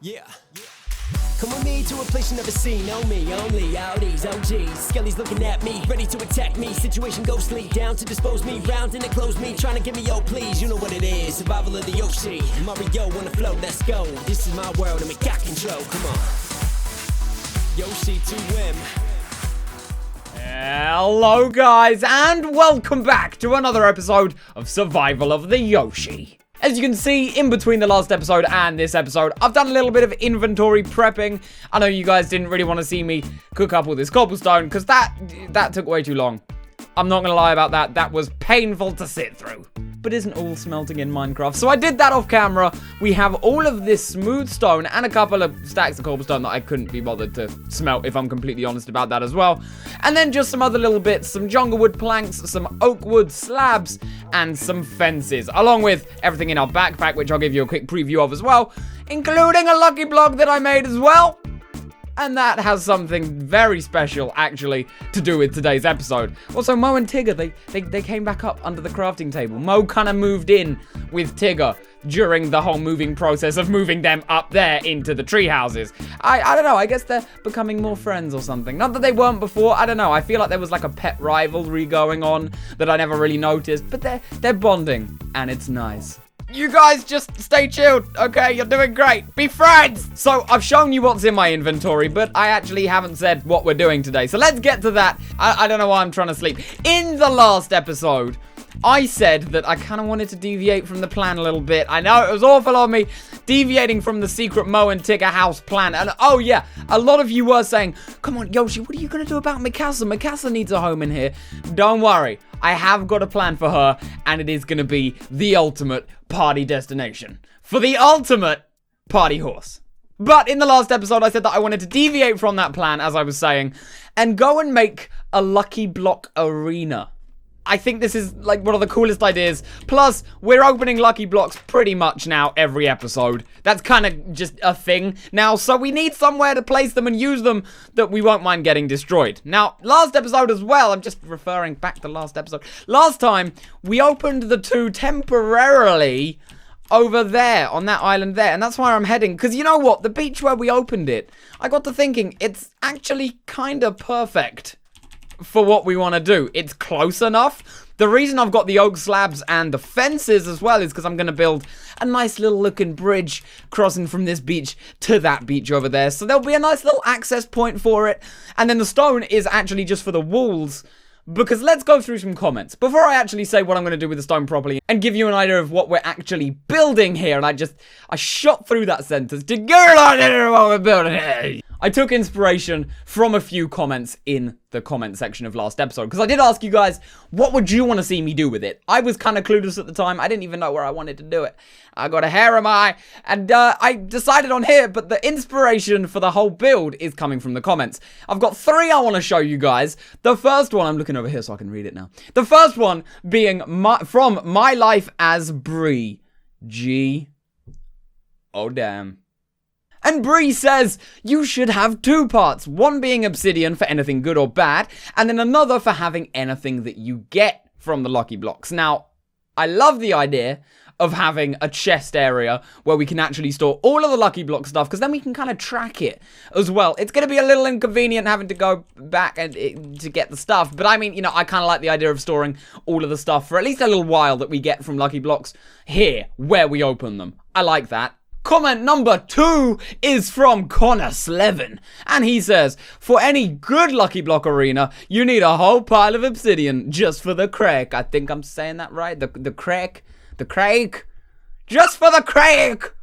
Yeah. Come with me to a place you never seen. Know me, only Audis, OGs. Skelly's looking at me, ready to attack me. Situation ghostly, down to dispose me. Round and enclose me, trying to get me, oh please. You know what it is, survival of the Yoshi. Mario on the flow, let's go. This is my world and we got control, come on. Yoshi to win. Hello guys, and welcome back to another episode of Survival of the Yoshi. As you can see, in between the last episode and this episode, I've done a little bit of inventory prepping. I know you guys didn't really want to see me cook up all this cobblestone, because that took way too long. I'm not going to lie about that. That was painful to sit through. But isn't all smelting in Minecraft? So I did that off camera. We have all of this smooth stone and a couple of stacks of cobblestone that I couldn't be bothered to smelt, if I'm completely honest about that as well. And then just some other little bits, some jungle wood planks, some oak wood slabs, and some fences, along with everything in our backpack, which I'll give you a quick preview of as well, including a lucky block that I made as well. And that has something very special, actually, to do with today's episode. Also, Mo and Tigga, they came back up under the crafting table. Mo kind of moved in with Tigga during the whole moving process of moving them up there into the tree houses. I don't know, I guess they're becoming more friends or something. Not that they weren't before, I don't know. I feel like there was like a pet rivalry going on that I never really noticed. But they're bonding, and it's nice. You guys just stay chilled, okay? You're doing great. Be friends! So, I've shown you what's in my inventory, but I actually haven't said what we're doing today. So, let's get to that. I don't know why I'm trying to sleep. In the last episode, I said that I kind of wanted to deviate from the plan a little bit. I know, it was awful on me, deviating from the secret Mo and Tigga house plan. And, oh yeah, a lot of you were saying, come on, Yoshi, what are you going to do about Mikasa? Mikasa needs a home in here. Don't worry. I have got a plan for her, and it is going to be the ultimate party destination for the ultimate party horse. But in the last episode, I said that I wanted to deviate from that plan, as I was saying, and go and make a lucky block arena. I think this is like one of the coolest ideas. Plus, we're opening lucky blocks pretty much now every episode. That's kind of just a thing now, so we need somewhere to place them and use them that we won't mind getting destroyed. Now, last episode as well, I'm just referring back to last episode. Last time, we opened the two temporarily over there, on that island there, and that's where I'm heading. Because you know what? The beach where we opened it, I got to thinking, it's actually kind of perfect for what we want to do. It's close enough. The reason I've got the oak slabs and the fences as well is because I'm going to build a nice little looking bridge crossing from this beach to that beach over there. So there'll be a nice little access point for it. And then the stone is actually just for the walls. Because let's go through some comments before I actually say what I'm going to do with the stone properly and give you an idea of what we're actually building here. And I shot through that sentence to get an idea of what we're building here. I took inspiration from a few comments in the comment section of last episode, because I did ask you guys, what would you want to see me do with it? I was kind of clueless at the time. I didn't even know where I wanted to do it. I got a hair in my eye, and I decided on here, but the inspiration for the whole build is coming from the comments. I've got 3 I want to show you guys. The first one, I'm looking over here so I can read it now. The first one being from My Life as Bree. G. Oh, damn. And Bree says, you should have 2 parts. One being obsidian for anything good or bad, and then another for having anything that you get from the lucky blocks. Now, I love the idea of having a chest area where we can actually store all of the lucky block stuff, because then we can kind of track it as well. It's going to be a little inconvenient having to go back and to get the stuff, but I mean, you know, I kind of like the idea of storing all of the stuff for at least a little while that we get from lucky blocks here, where we open them. I like that. Comment number 2 is from Connor Slevin, and he says, for any good lucky block arena, you need a whole pile of obsidian just for the crack. I think I'm saying that right. The crack. The crack. Just for the crack.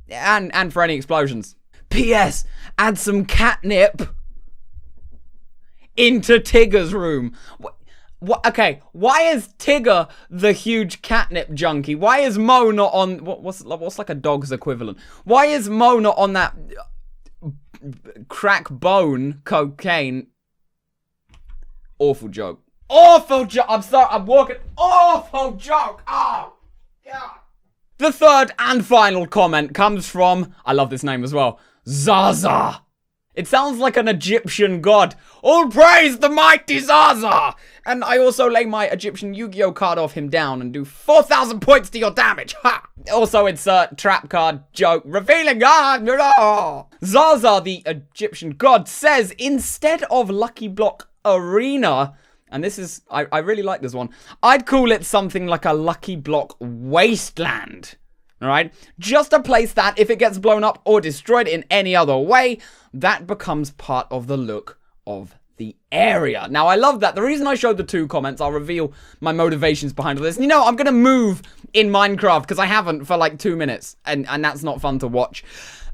And for any explosions. P.S. Add some catnip into Tigger's room. Okay, why is Tigger the huge catnip junkie? Why is Mo not on... What's like a dog's equivalent? Why is Mo not on that crack bone cocaine? Awful joke. Awful joke! I'm sorry, I'm walking... Awful joke! Oh, God. The third and final comment comes from... I love this name as well. Zaza. It sounds like an Egyptian god. All praise the mighty Zaza! And I also lay my Egyptian Yu-Gi-Oh card off him down and do 4,000 points to your damage. Ha! Also insert trap card joke. Revealing Zaza, the Egyptian god, says instead of Lucky Block Arena, and this is, I really like this one, I'd call it something like a Lucky Block Wasteland. Alright? Just a place that, if it gets blown up or destroyed in any other way, that becomes part of the look of the area. Now, I love that. The reason I showed the 2 comments, I'll reveal my motivations behind all this. You know, I'm going to move in Minecraft because I haven't for like 2 minutes, and that's not fun to watch.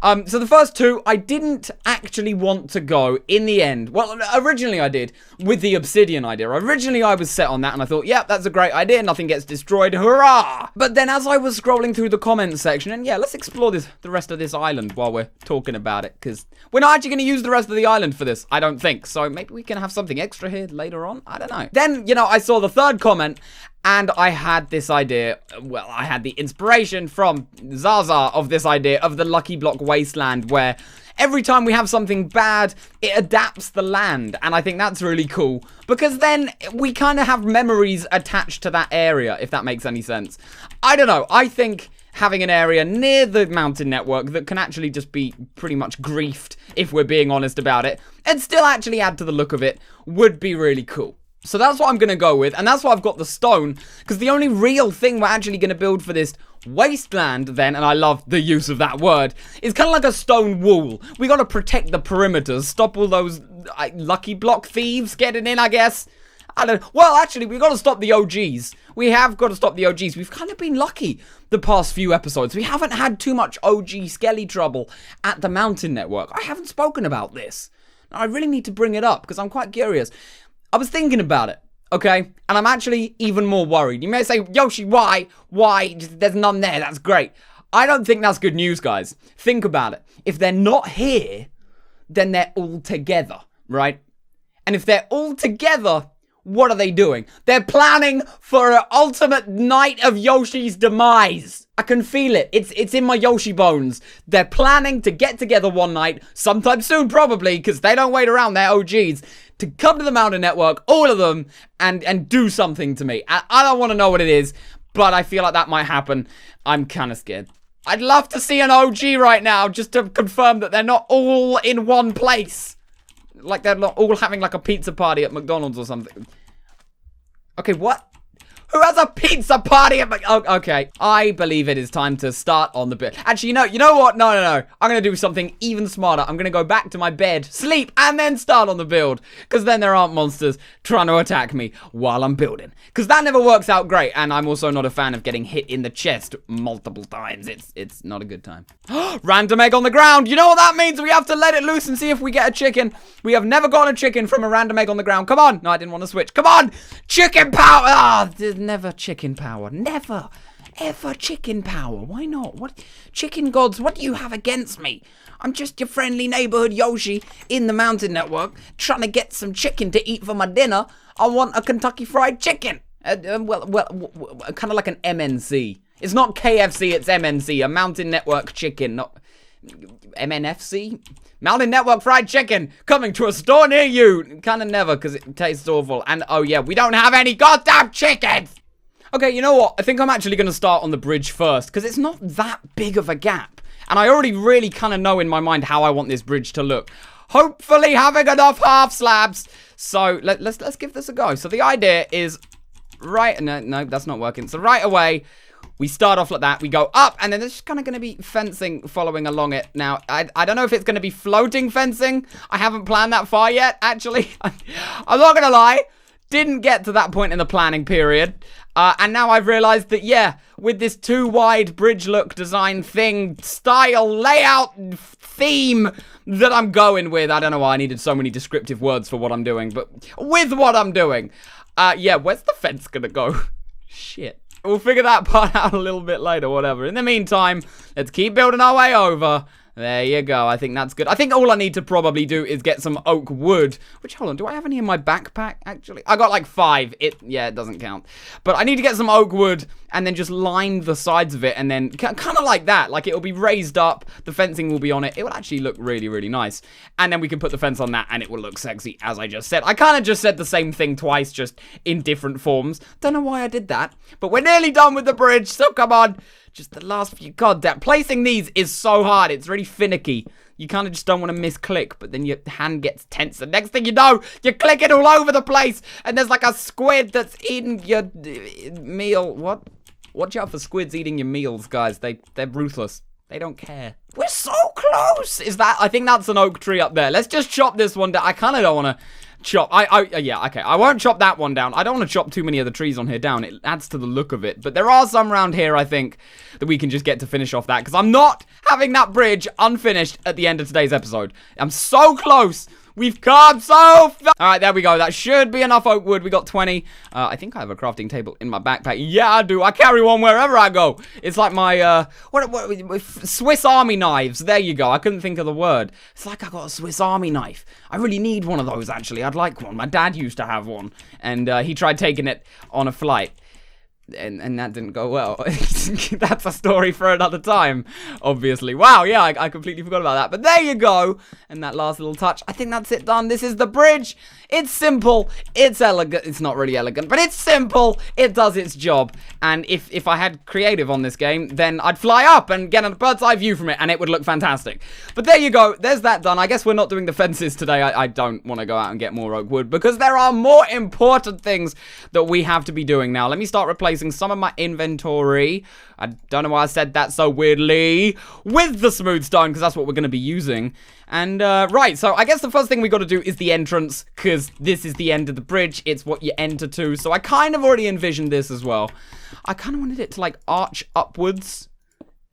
So the first 2, I didn't actually want to go in the end. Well, originally I did with the obsidian idea. Originally I was set on that and I thought, yeah, that's a great idea. Nothing gets destroyed. Hurrah! But then as I was scrolling through the comments section, and yeah, let's explore the rest of this island while we're talking about it, because we're not actually going to use the rest of the island for this, I don't think. So maybe we can have something extra here later on. I don't know. Then, you know, I saw the 3rd comment and I had this idea, well, I had the inspiration from Zaza of this idea of the Lucky Block Wasteland, where every time we have something bad, it adapts the land. And I think that's really cool, because then we kind of have memories attached to that area, if that makes any sense. I don't know, I think having an area near the mountain network that can actually just be pretty much griefed, if we're being honest about it, and still actually add to the look of it, would be really cool. So that's what I'm going to go with, and that's why I've got the stone, because the only real thing we're actually going to build for this wasteland then, and I love the use of that word, is kind of like a stone wall. We got to protect the perimeters, stop all those lucky block thieves getting in, I guess. I don't know. Well, actually, we've got to stop the OGs. We have got to stop the OGs. We've kind of been lucky the past few episodes. We haven't had too much OG skelly trouble at the mountain network. I haven't spoken about this. I really need to bring it up, because I'm quite curious. I was thinking about it, okay? And I'm actually even more worried. You may say, Yoshi, why? Why? There's none there. That's great. I don't think that's good news, guys. Think about it. If they're not here, then they're all together, right? And if they're all together, what are they doing? They're planning for an ultimate night of Yoshi's demise. I can feel it. It's in my Yoshi bones. They're planning to get together one night, sometime soon probably, because they don't wait around, they're OGs, to come to the mountain network, all of them, and do something to me. I don't want to know what it is, but I feel like that might happen. I'm kind of scared. I'd love to see an OG right now, just to confirm that they're not all in one place. Like they're not all having like a pizza party at McDonald's or something. Okay, what? Who has a pizza party at okay, I believe it is time to start on the build. Actually, you know what? No. I'm going to do something even smarter. I'm going to go back to my bed, sleep, and then start on the build. Because then there aren't monsters trying to attack me while I'm building. Because that never works out great. And I'm also not a fan of getting hit in the chest multiple times. It's not a good time. Random egg on the ground. You know what that means? We have to let it loose and see if we get a chicken. We have never gotten a chicken from a random egg on the ground. Come on. No, I didn't want to switch. Come on. Chicken power. Ah, never chicken power. Never, ever chicken power. Why not? What? Chicken gods, what do you have against me? I'm just your friendly neighborhood Yoshi in the mountain network trying to get some chicken to eat for my dinner. I want a Kentucky Fried Chicken. Well, kind of like an MNC. It's not KFC, it's MNC. A mountain network chicken, not MNFC? Mountain Network Fried Chicken, coming to a store near you. Kind of never, because it tastes awful. And, oh yeah, we don't have any goddamn chickens. Okay, you know what? I think I'm actually going to start on the bridge first, because it's not that big of a gap. And I already really kind of know in my mind how I want this bridge to look. Hopefully having enough half slabs. So, let's give this a go. So, the idea is no, that's not working. So, right away, we start off like that. We go up, and then there's just kind of going to be fencing following along it. Now, I don't know if it's going to be floating fencing. I haven't planned that far yet, actually. I'm not going to lie. Didn't get to that point in the planning period. And now I've realized that, yeah, with this too wide bridge look design thing, style, layout, theme that I'm going with. I don't know why I needed so many descriptive words for what I'm doing, but with what I'm doing. Yeah, where's the fence gonna go? Shit. We'll figure that part out a little bit later, whatever. In the meantime, let's keep building our way over. There you go. I think that's good. I think all I need to probably do is get some oak wood. Which, hold on, do I have any in my backpack, actually? I got like 5. Yeah, it doesn't count. But I need to get some oak wood and then just line the sides of it. And then kind of like that. Like, it'll be raised up. The fencing will be on it. It will actually look really, really nice. And then we can put the fence on that and it will look sexy, as I just said. I kind of just said the same thing twice, just in different forms. Don't know why I did that. But we're nearly done with the bridge, so come on. Just the last few. God damn. Placing these is so hard. It's really finicky. You kind of just don't want to misclick, but then your hand gets tense. And next thing you know, you're clicking all over the place. And there's like a squid that's eating your meal. What? Watch out for squids eating your meals, guys. They're ruthless. They don't care. We're so close. I think that's an oak tree up there. Let's just chop this one down. I kind of don't want to chop. Yeah, okay. I won't chop that one down. I don't want to chop too many of the trees on here down. It adds to the look of it. But there are some around here, I think, that we can just get to finish off that. Because I'm not having that bridge unfinished at the end of today's episode. I'm so close. We've come so far. All right, there we go. That should be enough oak wood. We got 20. I think I have a crafting table in my backpack. Yeah, I do. I carry one wherever I go. It's like my, Swiss Army knives. There you go. I couldn't think of the word. It's like I got a Swiss Army knife. I really need one of those, actually. I'd like one. My dad used to have one. And he tried taking it on a flight. And that didn't go well. That's a story for another time, obviously. Wow, yeah, I completely forgot about that. But there you go. And that last little touch. I think that's it done. This is the bridge. It's simple. It's elegant. It's not really elegant, but it's simple. It does its job. And if I had creative on this game, then I'd fly up and get a bird's eye view from it, and it would look fantastic. But there you go. There's that done. I guess we're not doing the fences today. I don't want to go out and get more oak wood because there are more important things that we have to be doing now. Let me start replacing some of my inventory. I don't know why I said that so weirdly. With the smooth stone, because that's what we're going to be using. And, right, so I guess the first thing we got to do is the entrance, because this is the end of the bridge. It's what you enter to. So I kind of already envisioned this as well. I kind of wanted it to, like, arch upwards.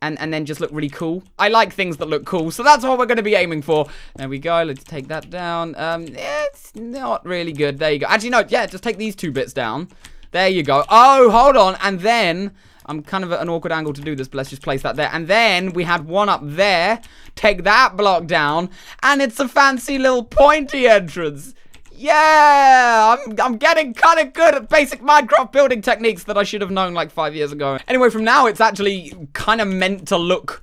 And then just look really cool. I like things that look cool, so that's what we're going to be aiming for. There we go. Let's take that down. It's not really good. There you go. Actually, no, yeah, just take these 2 bits down. There you go. Oh, hold on. And then, I'm kind of at an awkward angle to do this, but let's just place that there. And then, we had one up there. Take that block down. And it's a fancy little pointy entrance. Yeah! I'm getting kind of good at basic Minecraft building techniques that I should have known like 5 years ago. Anyway, from now, it's actually kind of meant to look...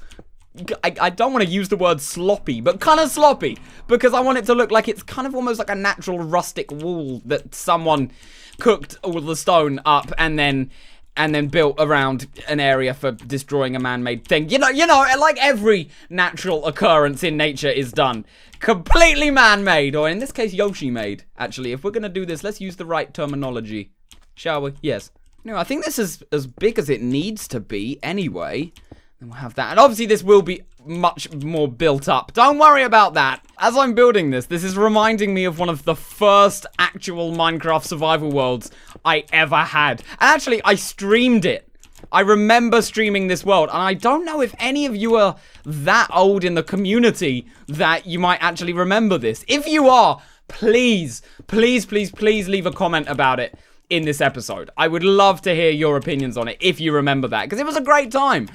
I don't want to use the word sloppy, but kind of sloppy. Because I want it to look like it's kind of almost like a natural rustic wall that someone cooked all the stone up and then built around an area for destroying a man-made thing. You know, like every natural occurrence in nature is done. Completely man-made, or in this case, Yoshi-made. Actually, if we're going to do this, let's use the right terminology. Shall we? Yes. No, I think this is as big as it needs to be anyway. And we'll have that. And obviously this will be much more built up. Don't worry about that. As I'm building this is reminding me of one of the first actual Minecraft survival worlds I ever had. And actually, I streamed it. I remember streaming this world. And I don't know if any of you are that old in the community that you might actually remember this. If you are, please, please, please, please leave a comment about it in this episode. I would love to hear your opinions on it if you remember that, because it was a great time.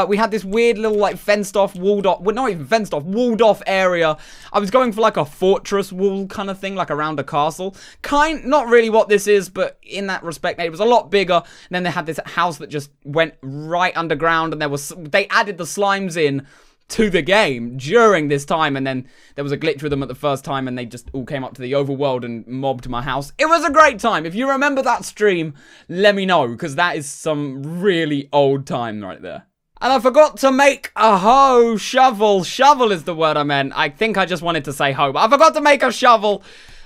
We had this weird little like fenced off, walled off, well, not even fenced off, walled off area. I was going for like a fortress wall kind of thing, like around a castle. Not really what this is, but in that respect, it was a lot bigger. And then they had this house that just went right underground, and they added the slimes in to the game during this time, and then there was a glitch with them at the first time, and they just all came up to the overworld and mobbed my house. It was a great time. If you remember that stream, let me know, because that is some really old time right there. And I forgot to make a shovel. Shovel is the word I meant. I think I just wanted to say hoe, but I forgot to make a shovel,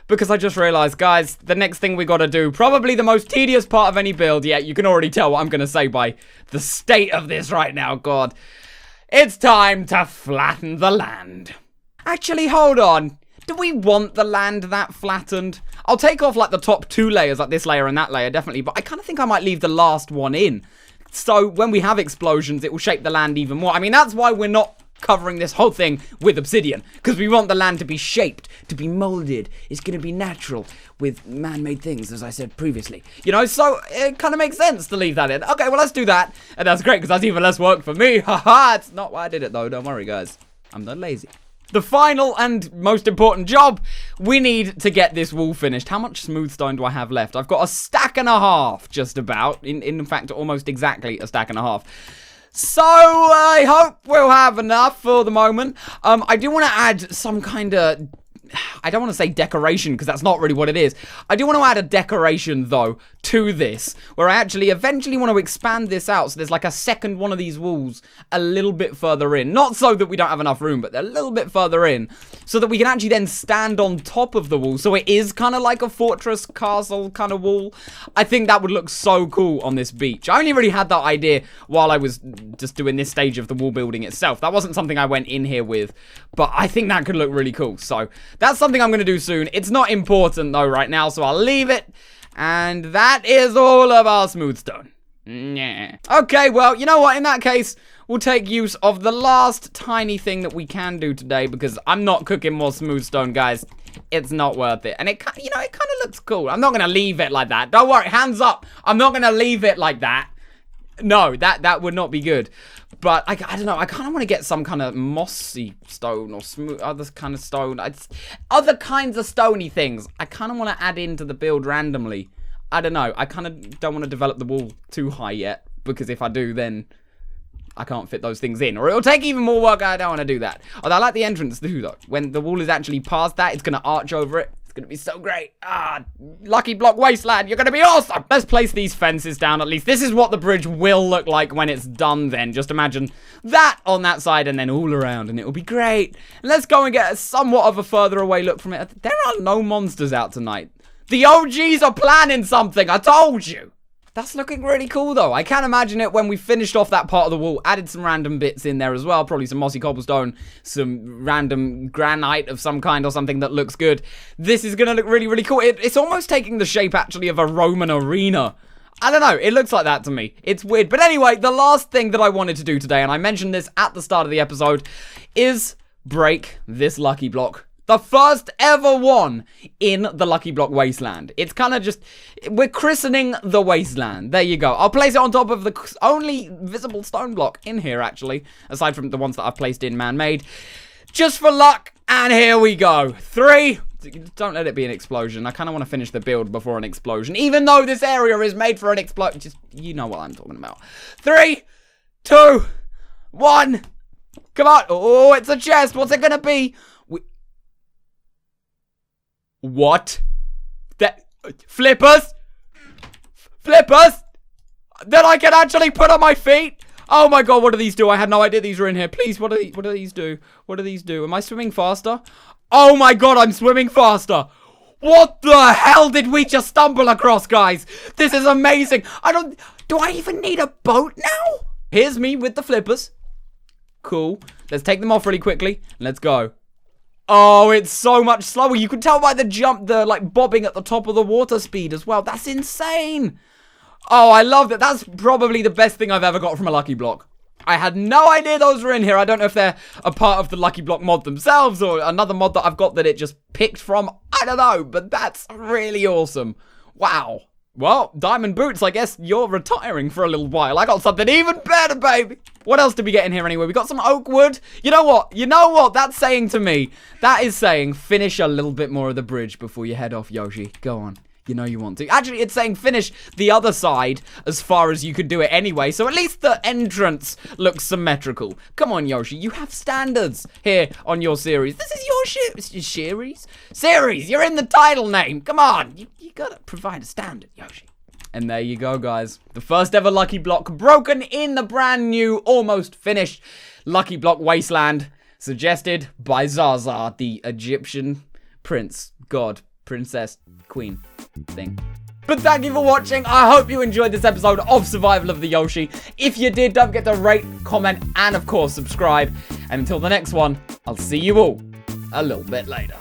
because I just realized, guys, the next thing we gotta do, probably the most tedious part of any build yet. You can already tell what I'm gonna say by the state of this right now, God. It's time to flatten the land. Actually, hold on. Do we want the land that flattened? I'll take off like the top 2 layers, like this layer and that layer, definitely. But I kind of think I might leave the last one in. So when we have explosions, it will shape the land even more. I mean, that's why we're not covering this whole thing with obsidian. Because we want the land to be shaped, to be molded. It's going to be natural with man-made things, as I said previously. You know, so it kind of makes sense to leave that in. Okay, well, let's do that. And that's great, because that's even less work for me. Haha, it's not why I did it, though. Don't worry, guys. I'm not lazy. The final and most important job, we need to get this wall finished. How much smooth stone do I have left? I've got a stack and a half, just about. In fact, almost exactly a stack and a half. So, I hope we'll have enough for the moment. I do want to add some kind of... I don't want to say decoration, because that's not really what it is. I do want to add a decoration, though, to this, where I actually eventually want to expand this out, so there's like a second one of these walls a little bit further in. Not so that we don't have enough room, but they're a little bit further in, so that we can actually then stand on top of the wall, so it is kind of like a fortress castle kind of wall. I think that would look so cool on this beach. I only really had that idea while I was just doing this stage of the wall building itself. That wasn't something I went in here with, but I think that could look really cool, so... That's something I'm going to do soon. It's not important, though, right now, so I'll leave it. And that is all of our smooth stone. Yeah. Okay, well, you know what? In that case, we'll take use of the last tiny thing that we can do today, because I'm not cooking more smooth stone, guys. It's not worth it. And it, you know, it kind of looks cool. I'm not going to leave it like that. Don't worry, hands up. I'm not going to leave it like that. No, that would not be good. But I don't know. I kind of want to get some kind of mossy stone or smooth other kind of stone. Other kinds of stony things. I kind of want to add into the build randomly. I don't know. I kind of don't want to develop the wall too high yet, because if I do, then I can't fit those things in, or it'll take even more work. I don't want to do that. Although I like the entrance too, though. When the wall is actually past that, it's going to arch over it. Gonna be so great. Lucky Block Wasteland, you're gonna be awesome. Let's place these fences down at least. This is what the bridge will look like when it's done then. Just imagine that on that side and then all around, and it'll be great. Let's go and get somewhat of a further away look from it. There are no monsters out tonight. The OGs are planning something, I told you. That's looking really cool, though. I can't imagine it when we finished off that part of the wall. Added some random bits in there as well. Probably some mossy cobblestone, some random granite of some kind or something that looks good. This is going to look really, really cool. It's almost taking the shape, actually, of a Roman arena. I don't know. It looks like that to me. It's weird. But anyway, the last thing that I wanted to do today, and I mentioned this at the start of the episode, is break this lucky block. The first ever one in the Lucky Block Wasteland. It's kind of just... We're christening the Wasteland. There you go. I'll place it on top of the only visible stone block in here, actually. Aside from the ones that I've placed in man-made. Just for luck. And here we go. 3... Don't let it be an explosion. I kind of want to finish the build before an explosion. Even though this area is made for an explosion. Just, you know what I'm talking about. 3, 2, 1. Come on. Oh, it's a chest. What's it going to be? What? That flippers? Flippers? That I can actually put on my feet? Oh my god, what do these do? I had no idea these were in here. Please, what do these do? What do these do? Am I swimming faster? Oh my god, I'm swimming faster. What the hell did we just stumble across, guys? This is amazing. Do I even need a boat now? Here's me with the flippers. Cool. Let's take them off really quickly. Let's go. Oh, it's so much slower. You can tell by the jump, the like bobbing at the top of the water speed as well. That's insane. Oh, I loved it. That's probably the best thing I've ever got from a Lucky Block. I had no idea those were in here. I don't know if they're a part of the Lucky Block mod themselves or another mod that I've got that it just picked from. I don't know, but that's really awesome. Wow. Well, Diamond Boots, I guess you're retiring for a little while. I got something even better, baby. What else did we get in here anyway? We got some oak wood. You know what? You know what that's saying to me? That is saying finish a little bit more of the bridge before you head off, Yoshi. Go on. You know you want to. Actually, it's saying finish the other side as far as you could do it anyway. So at least the entrance looks symmetrical. Come on, Yoshi. You have standards here on your series. This is your series. You're in the title name. Come on. You gotta provide a standard, Yoshi. And there you go, guys. The first ever Lucky Block broken in the brand new, almost finished Lucky Block Wasteland. Suggested by Zaza, the Egyptian prince, god, princess, queen thing. But thank you for watching. I hope you enjoyed this episode of Survival of the Yoshi. If you did, don't forget to rate, comment, and of course, subscribe. And until the next one, I'll see you all a little bit later.